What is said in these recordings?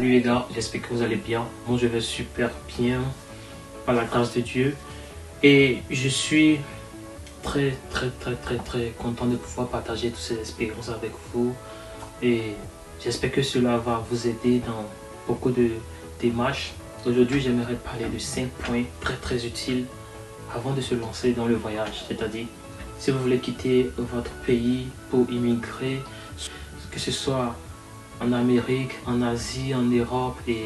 Salut les gars, j'espère que vous allez bien. Moi je vais super bien par la grâce de Dieu. Et je suis très content de pouvoir partager toutes ces expériences avec vous. Et j'espère que cela va vous aider dans beaucoup de démarches. Aujourd'hui j'aimerais parler de 5 points très utiles avant de se lancer dans le voyage. C'est-à-dire, si vous voulez quitter votre pays pour immigrer, que ce soit en Amérique, en Asie, en Europe et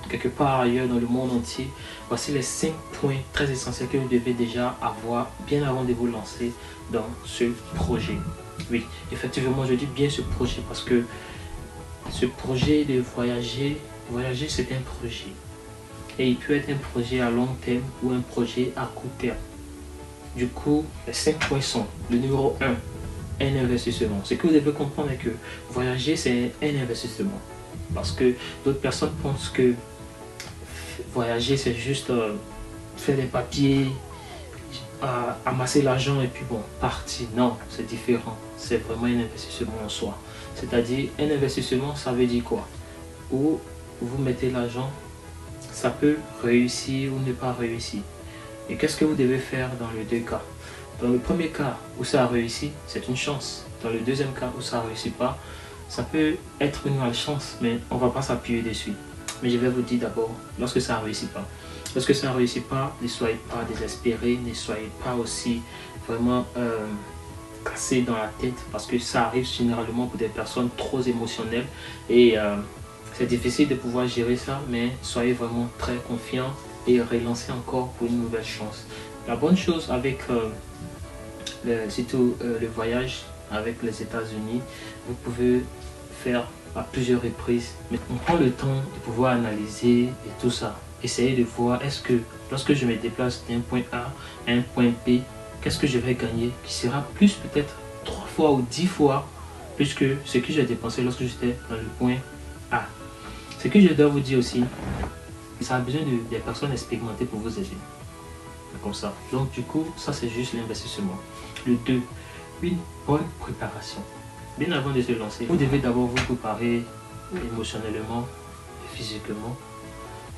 quelque part ailleurs dans le monde entier, voici les 5 points très essentiels que vous devez déjà avoir bien avant de vous lancer dans ce projet. Oui, effectivement, je dis bien ce projet parce que ce projet de voyager c'est un projet. Et il peut être un projet à long terme ou un projet à court terme. Du coup, les 5 points sont: le numéro 1, un investissement. Ce que vous devez comprendre est que voyager, c'est un investissement. Parce que d'autres personnes pensent que voyager, c'est juste faire des papiers, amasser l'argent et puis bon, partir. Non, c'est différent. C'est vraiment un investissement en soi. C'est-à-dire, un investissement, ça veut dire quoi? Où vous mettez l'argent, ça peut réussir ou ne pas réussir. Et qu'est-ce que vous devez faire dans les deux cas? Dans le premier cas où ça a réussi, c'est une chance. Dans le deuxième cas où ça ne réussit pas, ça peut être une malchance, mais on ne va pas s'appuyer dessus. Mais je vais vous dire d'abord, lorsque ça ne réussit pas. Lorsque ça ne réussit pas, ne soyez pas désespérés, ne soyez pas aussi vraiment cassés dans la tête, parce que ça arrive généralement pour des personnes trop émotionnelles. Et c'est difficile de pouvoir gérer ça, mais soyez vraiment très confiants et relancez encore pour une nouvelle chance. La bonne chose avec surtout le voyage avec les États-Unis, vous pouvez faire à plusieurs reprises, mais on prend le temps de pouvoir analyser et tout ça. Essayez de voir, est-ce que lorsque je me déplace d'un point A à un point B, qu'est-ce que je vais gagner qui sera plus peut-être 3 fois ou 10 fois plus que ce que j'ai dépensé lorsque j'étais dans le point A. Ce que je dois vous dire aussi, ça a besoin des personnes expérimentées pour vous aider. Comme ça. Donc du coup, ça c'est juste l'investissement. Le 2, une bonne préparation. Bien avant de se lancer, vous devez d'abord vous préparer émotionnellement et physiquement.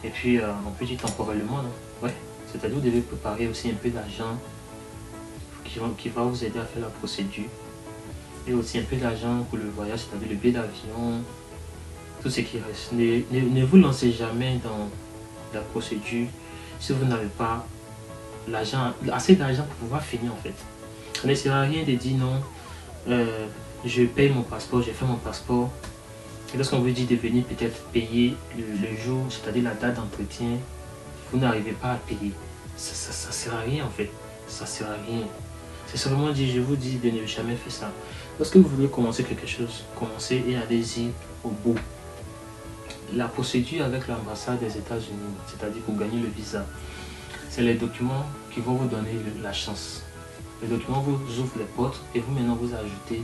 Et puis on peut dire temporellement, non? Ouais. C'est-à-dire vous devez préparer aussi un peu d'argent qui va vous aider à faire la procédure. Et aussi un peu d'argent pour le voyage, c'est-à-dire le billet d'avion, tout ce qui reste. Ne vous lancez jamais dans la procédure si vous n'avez pas assez d'argent pour pouvoir finir en fait. Ça ne sert à rien de dire non, je paye mon passeport, j'ai fait mon passeport. Et lorsqu'on vous dit de venir peut-être payer le jour, c'est-à-dire la date d'entretien, vous n'arrivez pas à payer. Ça sert à rien en fait. Ça sert à rien. C'est seulement dit, je vous dis de ne jamais faire ça. Lorsque vous voulez commencer quelque chose, commencez et allez-y au bout. La procédure avec l'ambassade des États-Unis, c'est-à-dire pour gagner le visa, c'est les documents qui vont vous donner la chance. Les documents vous ouvrent les portes et vous maintenant vous ajoutez.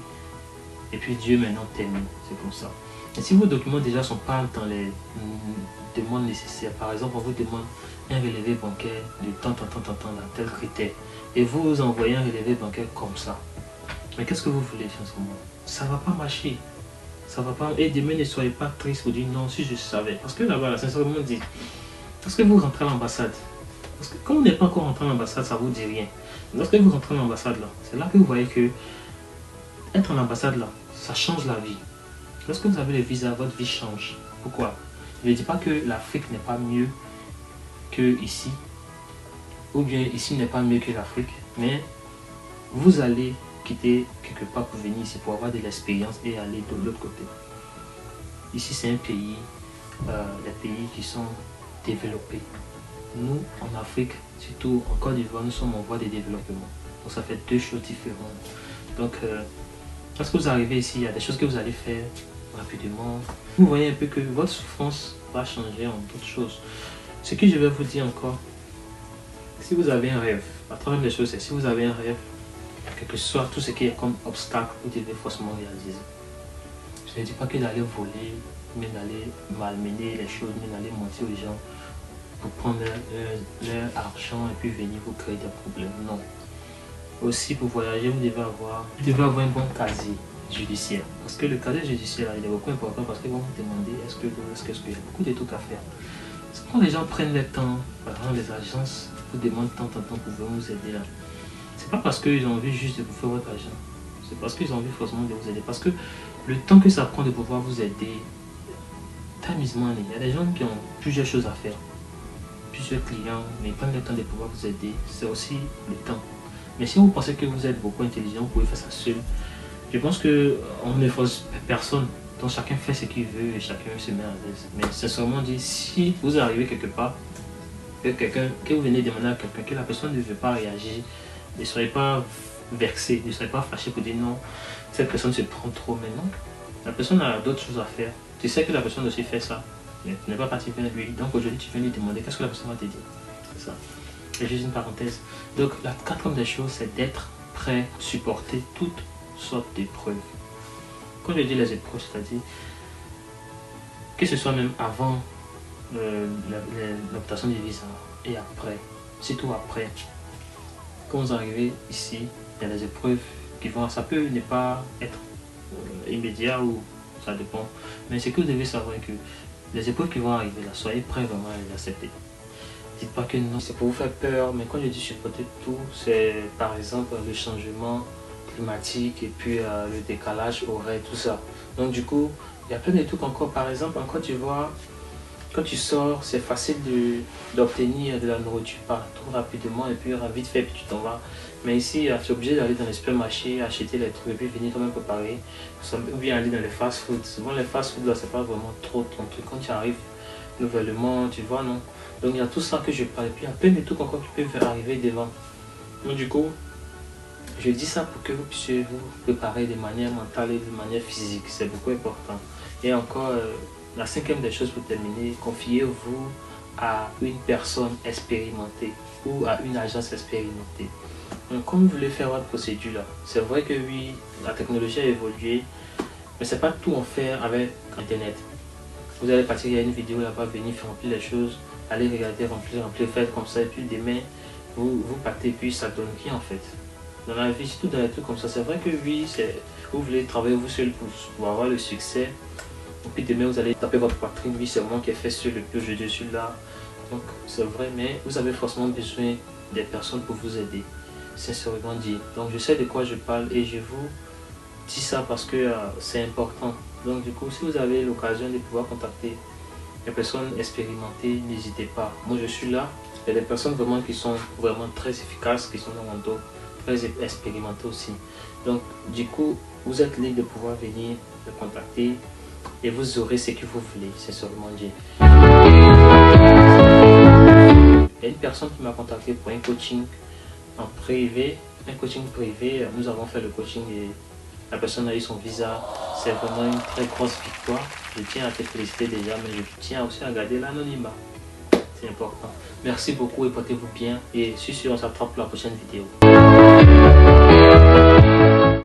Et puis Dieu maintenant termine. C'est comme ça. Et si vos documents déjà ne sont pas dans les demandes nécessaires, par exemple on vous demande un relevé bancaire de tant dans tel critère. Et vous envoyez un relevé bancaire comme ça. Mais qu'est-ce que vous voulez faire en ce moment? Ça ne va pas marcher. Ça va pas. Et demain ne soyez pas triste pour dire non si je savais. Parce que là-bas, sincèrement dit, parce que vous rentrez à l'ambassade. Parce que quand on n'est pas encore rentré à l'ambassade, ça ne vous dit rien. Lorsque vous rentrez à l'ambassade là, c'est là que vous voyez que être en ambassade là, ça change la vie. Lorsque vous avez le visa, votre vie change. Pourquoi? Je ne dis pas que l'Afrique n'est pas mieux que ici, ou bien ici n'est pas mieux que l'Afrique, mais vous allez quitter quelque part pour venir ici pour avoir de l'expérience et aller de l'autre côté. Ici c'est un pays, des pays qui sont développés. Nous, en Afrique, surtout en Côte d'Ivoire, nous sommes en voie de développement. Donc ça fait deux choses différentes. Donc, lorsque vous arrivez ici, il y a des choses que vous allez faire rapidement. Vous voyez un peu que votre souffrance va changer en d'autres choses. Ce que je vais vous dire encore, si vous avez un rêve, la troisième des choses, c'est si vous avez un rêve, quel que soit tout ce qui est comme obstacle, vous devez forcément réaliser. Je ne dis pas que d'aller voler, mais d'aller malmener les choses, mais d'aller mentir aux gens pour prendre leur argent et puis venir vous créer des problèmes. Non. Aussi pour voyager, vous devez avoir un bon casier. judiciaire. Parce que le casier judiciaire, il est beaucoup important parce qu'ils vont vous demander est-ce qu'il y a beaucoup de trucs à faire. Quand les gens prennent le temps, par exemple les agences vous demandent tant, pouvez-vous nous aider là. C'est pas parce qu'ils ont envie juste de vous faire votre argent. C'est parce qu'ils ont envie forcément de vous aider. Parce que le temps que ça prend de pouvoir vous aider, amusement, il y a des gens qui ont plusieurs choses à faire. Plusieurs clients, mais ils prennent le temps de pouvoir vous aider. C'est aussi le temps. Mais si vous pensez que vous êtes beaucoup intelligent, vous pouvez faire ça seul. Je pense qu'on ne force personne. Donc chacun fait ce qu'il veut et chacun se met à l'aise. Mais sincèrement dit, si vous arrivez quelque part, que vous venez demander à quelqu'un, que la personne ne veut pas réagir, ne soyez pas vexé, ne soyez pas fâché pour dire non, cette personne se prend trop maintenant. La personne a d'autres choses à faire. Tu sais que la personne aussi fait ça, mais tu n'es pas parti vers lui. Donc aujourd'hui, tu viens lui demander qu'est-ce que la personne va te dire. C'est ça. C'est juste une parenthèse. Donc la quatrième des choses, c'est d'être prêt à supporter toutes sortes d'épreuves. Quand je dis les épreuves, c'est-à-dire que ce soit même avant l'obtention du visa et après, surtout après. Quand vous arrivez ici, il y a des épreuves qui vont, ça peut ne pas être immédiat ou ça dépend. Mais c'est que vous devez savoir que les épreuves qui vont arriver là, soyez prêts vraiment à les accepter. Dites pas que non, c'est pour vous faire peur, mais quand je dis supporter tout, c'est par exemple le changement climatique et puis le décalage horaire, tout ça. Donc du coup, il y a plein de trucs encore. Par exemple, en Côte d'Ivoire, quand tu sors, c'est facile d'obtenir de la nourriture partout rapidement et puis vite fait, puis tu t'en vas. Mais ici, tu es obligé d'aller dans les supermarchés, acheter les trucs et puis venir toi-même préparer. Ou bien aller dans les fast-food. Souvent, les fast-food, là, c'est pas vraiment trop ton truc. Quand tu arrives nouvellement, tu vois, non? Donc, il y a tout ça que je parle. Et puis, il y a plein de trucs encore qui peuvent arriver devant. Donc, du coup, je dis ça pour que vous puissiez vous préparer de manière mentale et de manière physique. C'est beaucoup important. Et encore, la cinquième des choses pour terminer, confiez-vous à une personne expérimentée ou à une agence expérimentée. Donc, comme vous voulez faire votre procédure là, c'est vrai que oui, la technologie a évolué, mais c'est pas tout en faire avec Internet. Vous allez partir, il y a une vidéo là-bas, venir faire remplir les choses, allez regarder, remplir, faites comme ça, et puis demain, vous partez, puis ça donne rien en fait. Dans la vie, surtout dans les trucs comme ça, c'est vrai que oui, vous voulez travailler vous seul pour avoir le succès. Et puis demain, vous allez taper votre poitrine, oui, c'est moi qui ai fait sur le plus, je suis là. Donc, c'est vrai, mais vous avez forcément besoin des personnes pour vous aider. Sincèrement dit. Donc, je sais de quoi je parle et je vous dis ça parce que c'est important. Donc, du coup, si vous avez l'occasion de pouvoir contacter les personnes expérimentées, n'hésitez pas. Moi, je suis là. Il y a des personnes vraiment qui sont vraiment très efficaces, qui sont dans mon dos, très expérimentées aussi. Donc, du coup, vous êtes libre de pouvoir venir me contacter et vous aurez ce que vous voulez, sincèrement dit. Il y a une personne qui m'a contacté pour un coaching en privé, nous avons fait le coaching et la personne a eu son visa. C'est vraiment une très grosse victoire. Je tiens à te féliciter déjà, mais je tiens aussi à garder l'anonymat. C'est important. Merci beaucoup et portez-vous bien. Et sur ce, on s'attrape pour la prochaine vidéo.